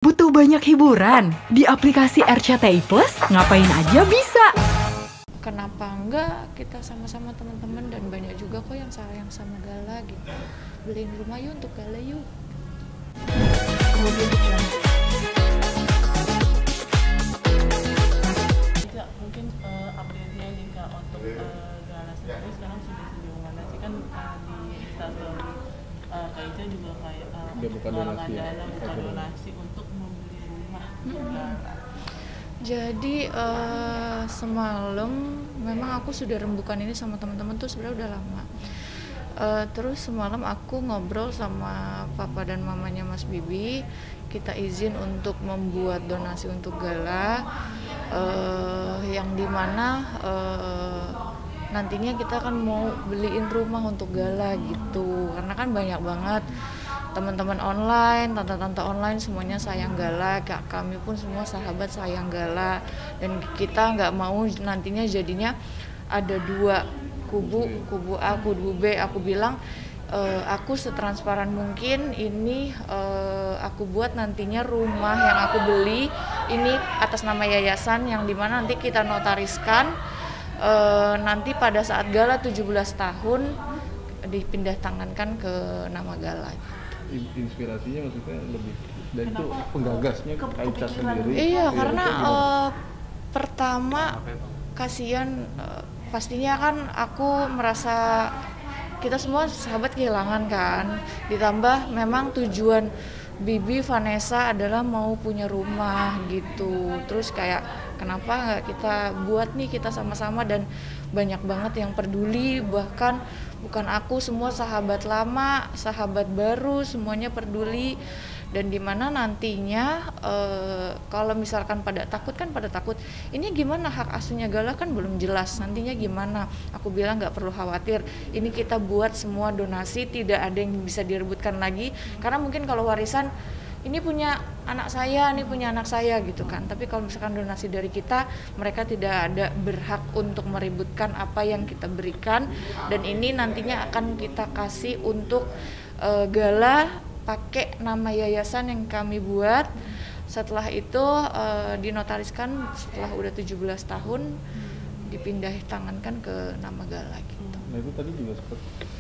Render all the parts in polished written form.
Butuh banyak hiburan? Di aplikasi RCTI Plus, ngapain aja bisa. Kenapa enggak kita sama-sama teman-teman, dan banyak juga kok yang sayang sama Gala gitu. Beliin rumah yuk untuk Gala yuk. Mungkin update-nya nih Kak untuk Gala sendiri sekarang sudah sejauh mana sih, kan di Instastory Kak Ica juga kayak buka donasi, buka donasi untuk membeli rumah Gala. Jadi semalam memang aku sudah rembukan ini sama teman-teman tuh sebenarnya udah lama. Terus semalam aku ngobrol sama papa dan mamanya Mas Bibi, kita izin untuk membuat donasi untuk Gala, yang dimana nantinya kita kan mau beliin rumah untuk Gala gitu, karena kan banyak banget teman-teman online, tante-tante online semuanya sayang Gala, kami pun semua sahabat sayang Gala, dan kita nggak mau nantinya jadinya ada dua kubu A, kubu B. Aku bilang aku setransparan mungkin ini, aku buat nantinya rumah yang aku beli ini atas nama yayasan, yang dimana nanti kita notariskan, nanti pada saat Gala 17 tahun dipindah tangankan ke nama Gala. Inspirasinya maksudnya lebih, dan itu penggagasnya Kak Ica sendiri. Iya, karena pertama kasihan, pastinya kan aku merasa kita semua sahabat kehilangan kan, ditambah memang tujuan Bibi Vanessa adalah mau punya rumah gitu. Terus kayak kenapa nggak kita buat nih kita sama-sama, dan banyak banget yang peduli, bahkan bukan aku, semua sahabat lama, sahabat baru, semuanya peduli. Dan dimana nantinya kalau misalkan pada takut, ini gimana hak asuhnya Gala kan belum jelas, nantinya gimana. Aku bilang nggak perlu khawatir, ini kita buat semua donasi, tidak ada yang bisa direbutkan lagi, karena mungkin kalau warisan ini punya anak saya, ini punya anak saya gitu kan. Tapi kalau misalkan donasi dari kita, mereka tidak ada berhak untuk meributkan apa yang kita berikan, dan ini nantinya akan kita kasih untuk Gala pakai nama yayasan yang kami buat. Setelah itu dinotariskan setelah udah 17 tahun, dipindah tangankan ke nama Gala gitu. Nah itu tadi juga sempat,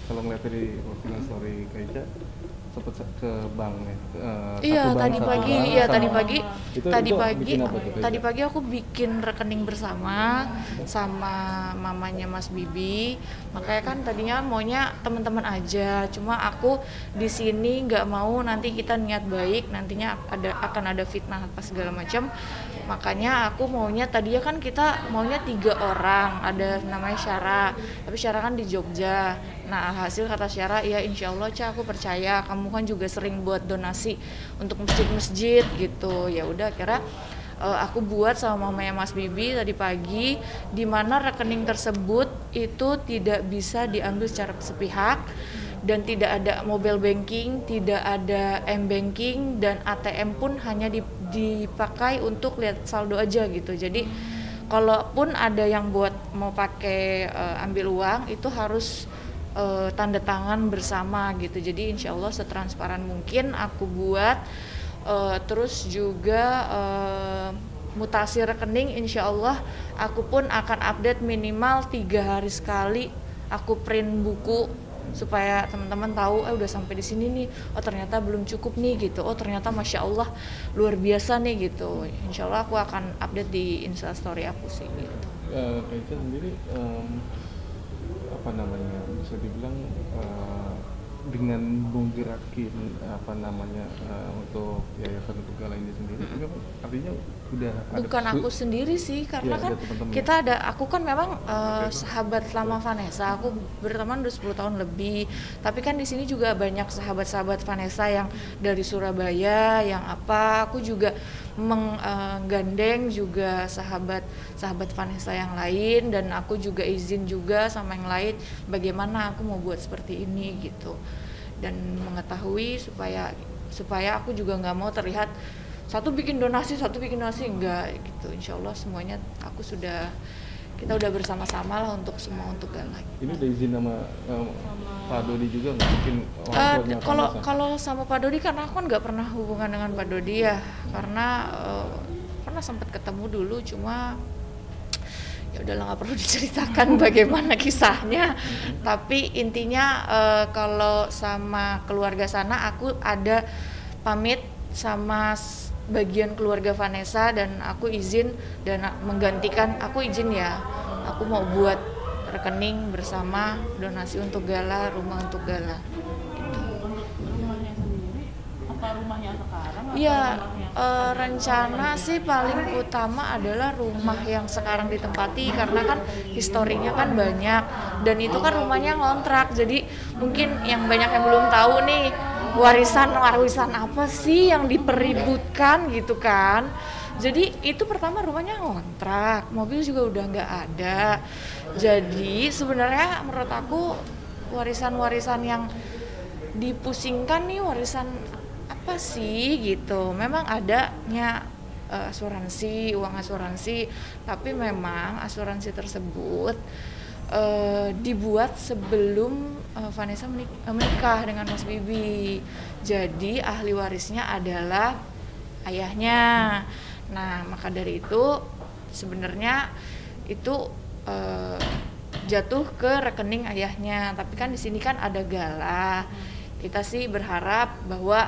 kalau ngeliat dari postingan story Kak Ica, sempat ke bank ya. Iya, tadi pagi aku bikin rekening bersama sama mamanya Mas Bibi. Makanya kan tadinya maunya teman-teman aja, cuma aku di sini nggak mau nanti kita niat baik nantinya akan ada fitnah apa segala macam. Makanya aku maunya, tadinya kan kita maunya 3 orang, ada namanya Syara, tapi Syara kan di Jogja. Nah hasil kata Syara, ya insya Allah Ca, aku percaya kamu kan juga sering buat donasi untuk masjid-masjid gitu. Ya udah, akhirnya aku buat sama mamanya Mas Bibi tadi pagi, di mana rekening tersebut itu tidak bisa diambil secara sepihak, dan tidak ada mobile banking, tidak ada m-banking, dan ATM pun hanya dipakai untuk lihat saldo aja gitu. Jadi kalaupun ada yang buat mau pakai ambil uang, itu harus tanda tangan bersama gitu. Jadi insya Allah setransparan mungkin aku buat. Terus juga mutasi rekening, insya Allah aku pun akan update minimal 3 hari sekali. Aku print buku supaya teman-teman tahu udah sampai di sini nih, oh ternyata belum cukup nih gitu, oh ternyata masya Allah luar biasa nih gitu. Insya Allah aku akan update di Instastory aku sih gitu. Kak Ica sendiri apa namanya, bisa dibilang dengan menggerakin untuk yayasan untuk Gala ini sendiri, artinya udah bukan aku sendiri sih, karena kan kita aku kan memang sahabat lama Vanessa, aku berteman udah 10 tahun lebih, tapi kan di sini juga banyak sahabat-sahabat Vanessa yang dari Surabaya, yang aku juga menggandeng juga sahabat Vanessa yang lain, dan aku juga izin juga sama yang lain bagaimana aku mau buat seperti ini gitu, dan mengetahui supaya aku juga nggak mau terlihat satu bikin donasi enggak gitu. Insya Allah semuanya aku sudah kita udah bersama-sama lah untuk semua untuk gala. Ini udah izin sama Pak Dodi juga nggak? Mungkin orang tuanya Kalau sama Pak Dodi karena aku kan nggak pernah hubungan dengan Pak Dodi ya, karena pernah sempat ketemu dulu, cuma ya udahlah nggak perlu diceritakan bagaimana kisahnya. Tapi intinya kalau sama keluarga sana aku ada pamit sama bagian keluarga Vanessa dan aku izin dan menggantikan, aku izin ya, aku mau buat rekening bersama donasi untuk gala, rumah untuk gala. Untuk rumahnya sendiri, apa rumahnya sekarang? Iya, rencana sih paling utama adalah rumah yang sekarang ditempati karena kan historinya kan banyak dan itu kan rumahnya ngontrak, jadi mungkin yang banyak yang belum tahu nih warisan apa sih yang dipeributkan gitu kan. Jadi itu pertama rumahnya ngontrak, mobil juga udah nggak ada. Jadi sebenarnya menurut aku warisan-warisan yang dipusingkan nih warisan apa sih gitu. Memang adanya asuransi, uang asuransi, tapi memang asuransi tersebut dibuat sebelum Vanessa menikah dengan Mas Bibi. Jadi ahli warisnya adalah ayahnya. Nah, maka dari itu sebenarnya itu jatuh ke rekening ayahnya. Tapi kan di sini kan ada gala. Kita sih berharap bahwa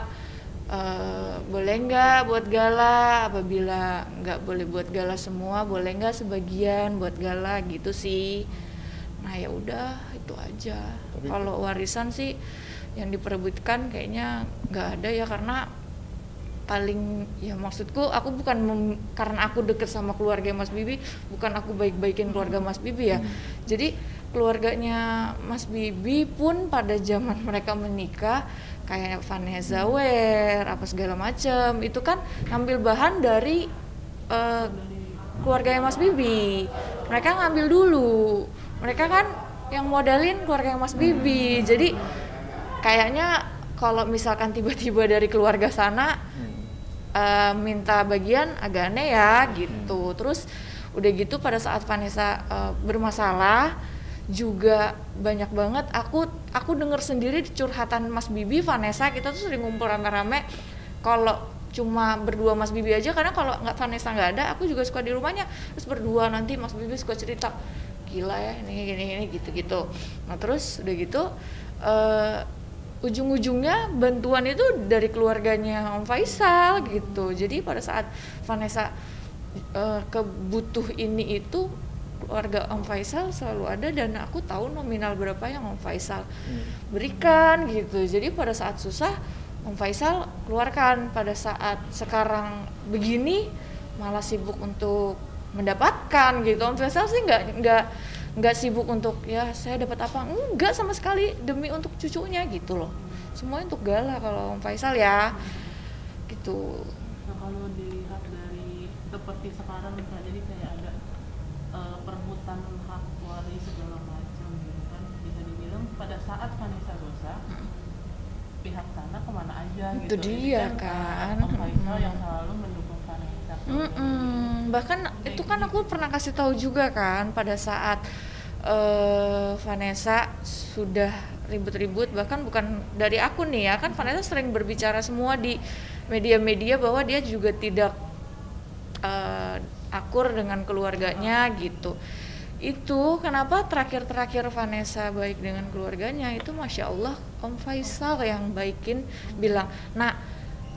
boleh nggak buat gala, apabila nggak boleh buat gala semua, boleh nggak sebagian buat gala gitu sih. Nah ya udah itu aja. Kalau warisan sih yang diperebutkan kayaknya nggak ada ya, karena paling ya maksudku aku bukan karena aku deket sama keluarga Mas Bibi, bukan aku baik-baikin keluarga Mas Bibi ya. Jadi keluarganya Mas Bibi pun pada zaman mereka menikah kayak Vanessa Wear apa segala macam itu kan ngambil bahan dari keluarganya Mas Bibi. Mereka ngambil dulu. Mereka kan yang modalin keluarga Mas Bibi. Jadi kayaknya kalau misalkan tiba-tiba dari keluarga sana minta bagian agak aneh ya gitu. Terus udah gitu pada saat Vanessa bermasalah juga banyak banget aku dengar sendiri curhatan Mas Bibi, Vanessa, kita tuh sering ngumpul rame-rame. Kalau cuma berdua Mas Bibi aja, karena kalau nggak Vanessa nggak ada, aku juga suka di rumahnya terus berdua, nanti Mas Bibi suka cerita gila ya ini gitu. Nah terus udah gitu ujung-ujungnya bantuan itu dari keluarganya Om Faisal gitu. Jadi pada saat Vanessa kebutuh ini itu keluarga Om Faisal selalu ada dan aku tahu nominal berapa yang Om Faisal berikan gitu. Jadi pada saat susah Om Faisal keluarkan, pada saat sekarang begini malah sibuk untuk mendapatkan gitu. Om Faisal sih nggak sibuk untuk ya saya dapat apa, enggak sama sekali, demi untuk cucunya gitu loh. Semuanya untuk gala kalau Om Faisal ya gitu. Nah kalau dilihat dari seperti sekarang misalnya, jadi kayak ada perebutan hak waris segala macam gitu kan, bisa dibilang pada saat Vanessa dosa pihak sana kemana aja gitu. Itu dia kan. Om Faisal yang selalu mendukung Vanessa. Bahkan itu kan aku pernah kasih tahu juga kan pada saat Vanessa sudah ribut-ribut, bahkan bukan dari aku nih ya, kan Vanessa sering berbicara semua di media-media bahwa dia juga tidak akur dengan keluarganya gitu. Itu kenapa terakhir Vanessa baik dengan keluarganya itu Masya Allah Om Faisal yang baikin, bilang nah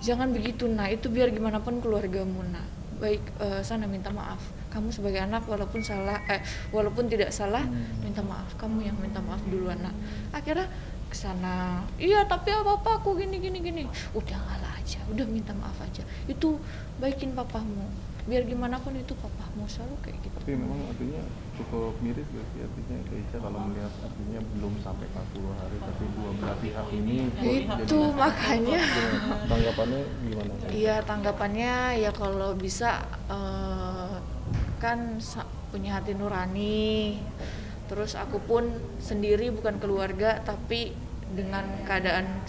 jangan begitu, nah itu biar gimana pun keluargamu, nah baik sana minta maaf, kamu sebagai anak walaupun tidak salah minta maaf, kamu yang minta maaf duluan. Nah akhirnya kesana, iya tapi apa aku gini udah ngalah aja, udah minta maaf aja, itu baikin papamu, biar gimana pun itu papamu, selalu kayak gitu. Tapi memang artinya cukup mirip berarti, artinya Keica kalau melihat artinya belum sampai 40 hari tapi dua belah pihak ini itu makanya tanggapannya gimana? Iya tanggapannya ya kalau bisa kan punya hati nurani, terus aku pun sendiri bukan keluarga tapi dengan keadaan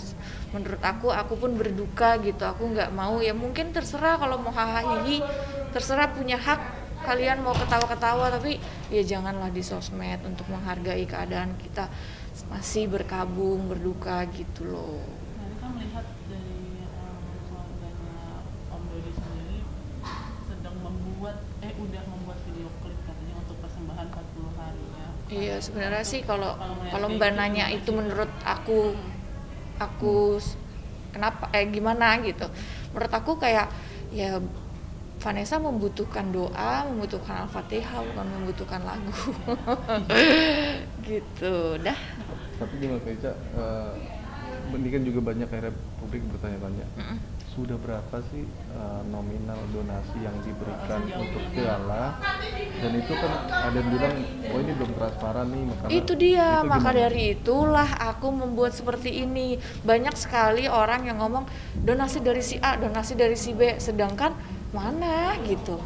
menurut aku pun berduka gitu. Aku nggak mau, ya mungkin terserah kalau mau hahaha, terserah, punya hak kalian mau ketawa-ketawa, tapi ya janganlah di sosmed, untuk menghargai keadaan kita masih berkabung, berduka gitu loh. Nah, ini kan melihat dari keluarganya Om Dodi sendiri sedang udah membuat video klip katanya untuk persembahan 40 harinya. Iya, sebenarnya sih kalau melihat Mbak kayak nanya gitu, itu menurut aku kenapa gimana gitu. Menurut aku kayak ya Vanessa membutuhkan doa, membutuhkan Al-Fatihah, bukan membutuhkan lagu. Gitu, dah. Tapi gimana Kak Ica, ini kan juga banyak akhirnya publik bertanya-tanya, sudah berapa sih nominal donasi yang diberikan untuk gala, dan itu kan ada yang bilang, oh ini belum transparan nih, makanya Itu dia, itu maka gimana? dari itulah aku membuat seperti ini. Banyak sekali orang yang ngomong donasi dari si A, donasi dari si B, sedangkan mana gitu.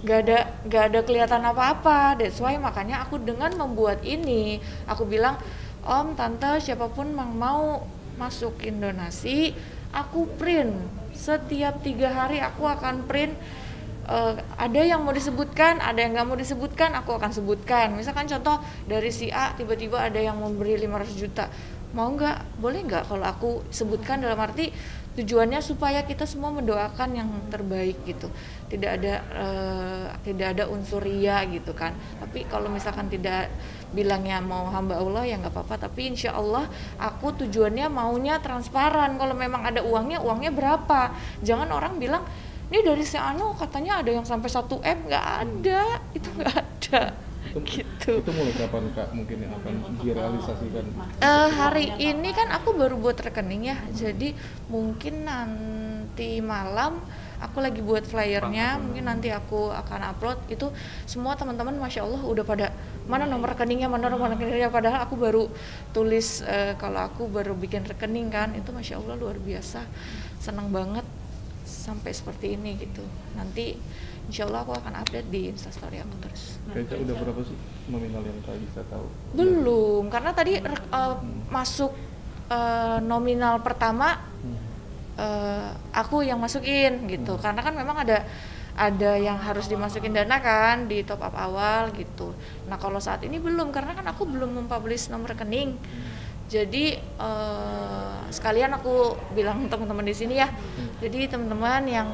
Gak ada kelihatan apa-apa. That's why makanya aku dengan membuat ini, aku bilang, Om, Tante, siapapun yang mau masukin donasi, aku print. Setiap 3 hari aku akan print. Ada yang mau disebutkan, ada yang nggak mau disebutkan, aku akan sebutkan. Misalkan contoh dari si A tiba-tiba ada yang memberi 500 juta, mau nggak? Boleh nggak kalau aku sebutkan, dalam arti tujuannya supaya kita semua mendoakan yang terbaik gitu. Tidak ada unsur ria gitu kan. Tapi kalau misalkan tidak bilangnya mau hamba Allah ya nggak apa-apa. Tapi insya Allah aku tujuannya maunya transparan. Kalau memang ada uangnya berapa? Jangan orang bilang ini dari si Anu katanya ada yang sampai 1 M, nggak ada, itu nggak ada. Gitu. Itu mulai kapan Kak mungkin yang akan direalisasikan? Hari ini kan aku baru buat rekening ya, jadi mungkin nanti malam aku lagi buat flyernya, mungkin nanti aku akan upload. Itu semua teman-teman Masya Allah udah pada mana nomor rekeningnya, padahal aku baru tulis kalau aku baru bikin rekening kan. Itu Masya Allah luar biasa, senang banget sampai seperti ini gitu. Nanti Insya Allah aku akan update di Instastory aku terus. Kayaknya udah berapa sih nominal yang Kak bisa tahu? Belum, karena tadi masuk nominal pertama aku yang masukin gitu. Karena kan memang ada yang harus dimasukin dana kan di top up awal gitu. Nah kalau saat ini belum, karena kan aku belum mempublish nomor rekening. Jadi sekalian aku bilang teman-teman di sini ya. Jadi teman-teman yang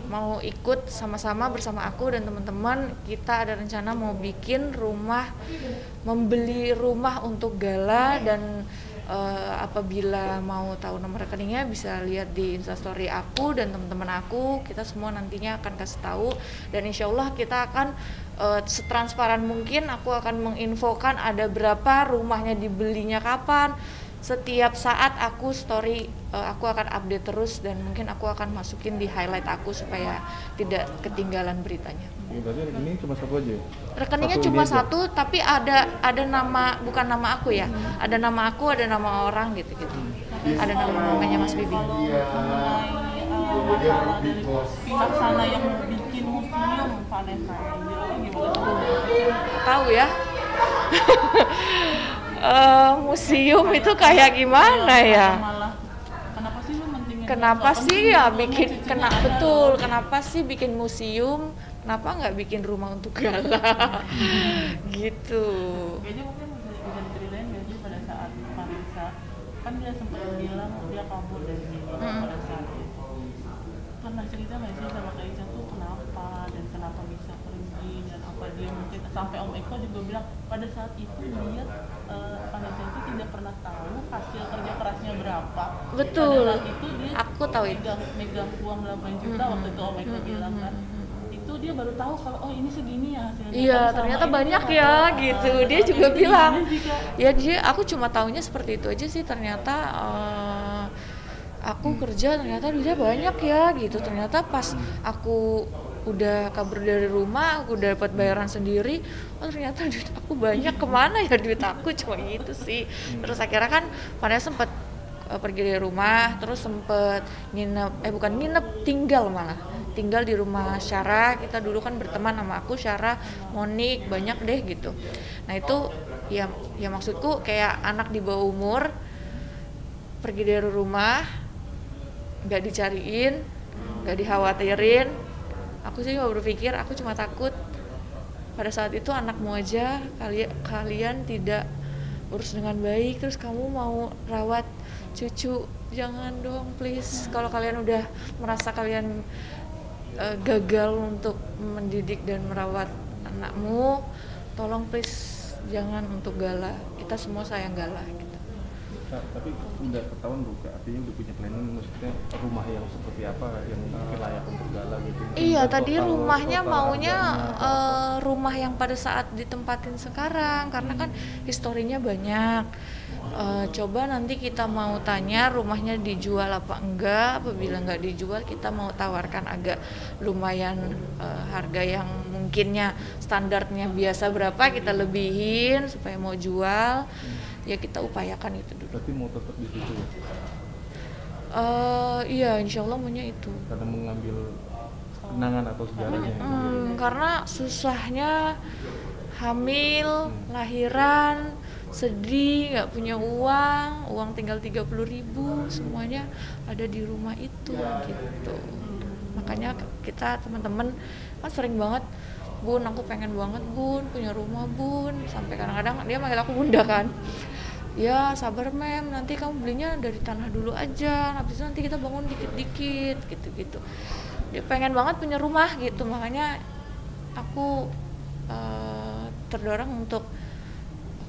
mau ikut sama-sama bersama aku dan teman-teman, kita ada rencana mau bikin rumah, membeli rumah untuk gala. Dan apabila mau tahu nomor rekeningnya bisa lihat di Instastory aku dan teman-teman aku. Kita semua nantinya akan kasih tahu, dan insya Allah kita akan setransparan mungkin. Aku akan menginfokan ada berapa, rumahnya dibelinya kapan. Setiap saat aku story, aku akan update terus, dan mungkin aku akan masukin di highlight aku supaya tidak ketinggalan beritanya. Berarti ini cuma satu aja? Rekeningnya Satu cuma ini aja? satu, tapi ada nama, bukan nama aku ya. Ada nama aku, ada nama orang gitu-gitu. Ada nama mamanya Mas Bibi. Kalau mengenai masalah dari pihak sana yang bikin museum Vanessa, gimana? Tahu ya? Museum itu kayak gimana ya? Malah kenapa sih lu mentingin? Kenapa sih ya bikin betul? Kenapa sih bikin museum? Kenapa nggak bikin rumah untuk gala? Gitu. Kayaknya mungkin bisa diceritain nggak sih pada saat Vanessa kan dia sempat bilang dia kabur dari sini pada saat itu. Pernah cerita nggak sih sama Kak Ica tuh kenapa dan kenapa bisa pergi, dan apa dia mungkin sampai Om Eko juga bilang pada saat itu dia Vanessa itu tidak pernah tahu hasil kerja kerasnya berapa. Betul. Pada saat itu dia Aku tahu itu. megang uang 8 juta waktu itu Om Eko bilang kan. Itu dia baru tahu kalau oh ini segini ya hasilnya. Iya, Kan ternyata selama ini banyak dia ya nggak tahu. gitu. Dia Itu juga bilang, gimana sih, Kak? ya aku cuma taunya seperti itu aja sih. Ternyata aku kerja ternyata dia banyak ya gitu. Ternyata pas aku udah kabur dari rumah, aku udah dapat bayaran sendiri, oh ternyata duit aku banyak, kemana ya duit aku, cuma gitu sih. Terus akhirnya kan Vanessa sempat pergi dari rumah, terus sempet tinggal di rumah Syara. Kita dulu kan berteman sama aku, Syara, Monik, banyak deh gitu. Nah itu ya maksudku kayak anak di bawah umur pergi dari rumah, nggak dicariin, nggak dikhawatirin. Aku sih cuma berpikir, aku cuma takut pada saat itu anakmu aja kalian tidak urus dengan baik, terus kamu mau rawat cucu, jangan dong please. Kalau kalian udah merasa kalian gagal untuk mendidik dan merawat anakmu, tolong please jangan untuk Gala. Kita semua sayang Gala gitu. Tapi udah ketahuan bukan, artinya udah punya planning, maksudnya rumah yang seperti apa yang mungkin layak untuk Gala gitu? Iya, tadi rumahnya maunya rumah yang pada saat ditempatin sekarang, karena kan historinya banyak. Coba nanti kita mau tanya rumahnya dijual apa enggak. Apabila enggak dijual, kita mau tawarkan agak lumayan harga yang mungkinnya standarnya biasa berapa, kita lebihin supaya mau jual. Ya kita upayakan itu dulu. Berarti mau tetap di situ ya? Iya, insya Allah maunya itu. Karena mengambil kenangan atau sejarahnya. Karena susahnya hamil, lahiran, sedih, nggak punya uang tinggal 30.000, semuanya ada di rumah itu gitu. Makanya kita teman-teman kan sering banget, Bun, aku pengen banget Bun punya rumah Bun, sampai kadang-kadang dia manggil aku Bunda kan. Ya sabar mem, nanti kamu belinya dari tanah dulu aja, habis itu nanti kita bangun dikit-dikit gitu-gitu. Dia pengen banget punya rumah gitu, makanya aku terdorong untuk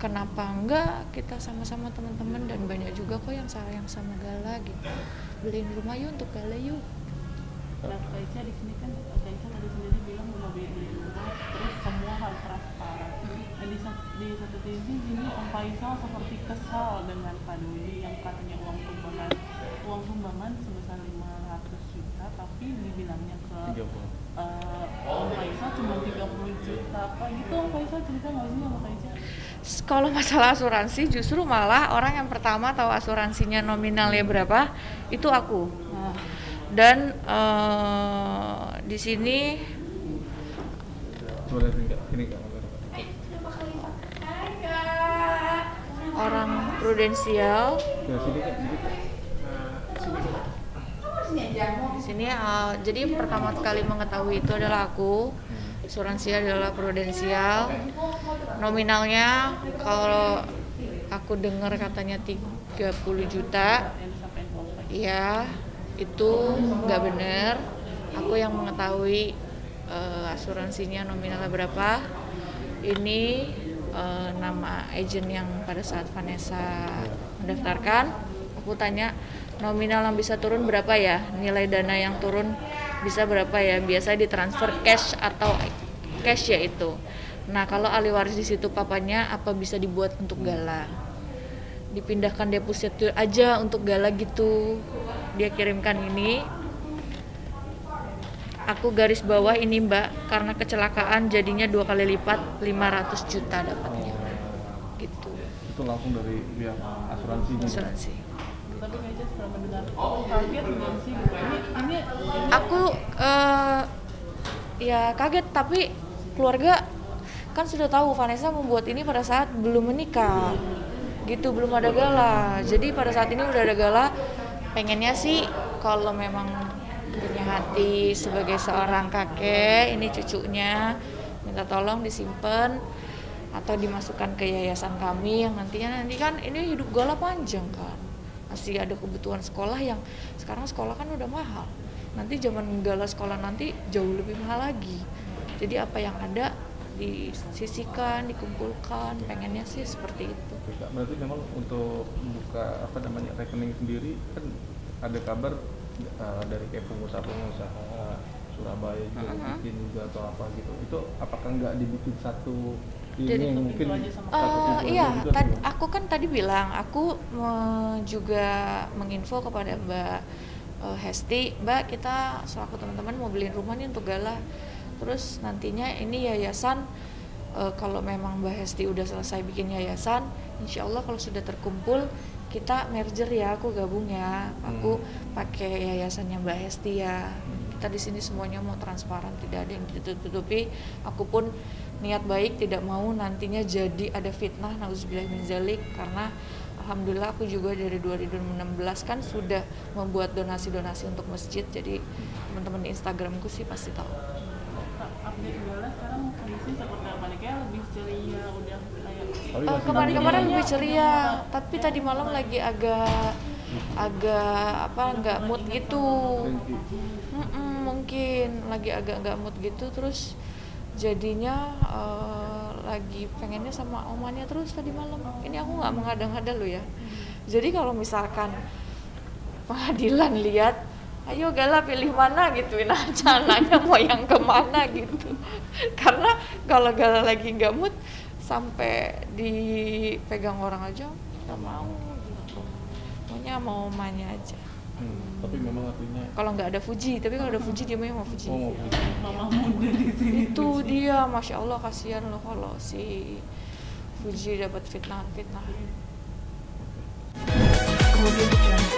kenapa enggak kita sama-sama teman-teman, dan banyak juga kok yang sayang sama Gala gitu. Beliin rumah yuk untuk Gala yuk. Nah, Kak Ica di sini kan, Kak Ica tadi sendiri bilang mau beli rumah, terus semua harus transparan. Dan di satu sisi ini Om Faisal seperti kesal dengan Kak Dodi yang katanya uang sumbangan sebesar 500 juta, tapi dibilangnya ke Om Faisal cuma 30 juta. Apa gitu Om Faisal cerita nggak sih sama Kak Ica? Kalau masalah asuransi, justru malah orang yang pertama tahu asuransinya nominalnya berapa itu aku. Dan di sini orang prudensial di sini, jadi pertama kali mengetahui itu adalah aku. Asuransi adalah prudensial. Nominalnya kalau aku dengar katanya 30 juta. Iya, itu nggak benar. Aku yang mengetahui asuransinya nominalnya berapa. Ini nama agen yang pada saat Vanessa mendaftarkan. Aku tanya nominal yang bisa turun berapa ya, nilai dana yang turun bisa berapa ya, biasa ditransfer cash atau cash ya itu. Nah kalau ahli waris di situ papanya apa bisa dibuat untuk Gala, dipindahkan deposito aja untuk Gala gitu. Dia kirimkan ini, aku garis bawah ini Mbak, karena kecelakaan jadinya 2 kali lipat 500 juta dapatnya gitu. Itu langsung dari pihak asuransi. Tapi Kak Ica setelah mendengar kaget nggak sih gitu? Ini aku ya kaget, tapi keluarga kan sudah tahu Vanessa membuat ini pada saat belum menikah gitu, belum ada Gala. Jadi pada saat ini udah ada Gala, pengennya sih kalau memang punya hati sebagai seorang kakek, ini cucunya minta tolong disimpan atau dimasukkan ke yayasan kami yang nanti kan ini hidup Gala panjang kan, masih ada kebutuhan sekolah yang sekarang sekolah kan udah mahal, nanti zaman Gala sekolah nanti jauh lebih mahal lagi. Jadi apa yang ada disisihkan, dikumpulkan, pengennya sih seperti itu. Berarti memang untuk buka rekening sendiri kan ada kabar dari kayak pengusaha Surabaya juga bikin juga atau apa gitu. Itu apakah nggak dibikin satu ini jadi, mungkin iya, aku kan tadi bilang aku juga menginfo kepada Mbak Hesti, Mbak kita selaku teman-teman mau beliin rumah nih untuk Gala. Terus nantinya ini yayasan, kalau memang Mbak Hesti udah selesai bikin yayasan, insya Allah kalau sudah terkumpul kita merger ya, aku gabung ya, aku pakai yayasannya Mbak Hesti ya. Kita di sini semuanya mau transparan, tidak ada yang ditutupi. Aku pun niat baik, tidak mau nantinya jadi ada fitnah, nauzubillah min dzalik, karena alhamdulillah aku juga dari 2016 kan sudah membuat donasi-donasi untuk masjid, jadi teman-teman di Instagramku sih pasti tahu. update Gala sekarang kondisi seperti apa nih? Kayak lebih ceria, udah kayak Tapi masih Kemarin-kemarin nangis. lebih ceria, tapi tadi malam lagi agak nggak mood gitu. Mungkin lagi agak nggak mood gitu, terus jadinya lagi pengennya sama omannya terus tadi malam. Ini aku nggak mengada-ngada loh ya. Jadi kalau misalkan pengadilan lihat, ayo Gala pilih mana gituin aja anaknya mau yang kemana gitu. Karena kalau Gala lagi nggak mood sampai dipegang orang aja nggak mau gitu. Maunya mau omannya aja. Tapi memang artinya Kalau nggak ada Fuji, tapi kalau ada Fuji dia mau Fuji. mau Fuji. mama muda di sini. Itu dia, masya Allah kasihan loh kalau si Fuji dapat fitnah. Audio Jungle.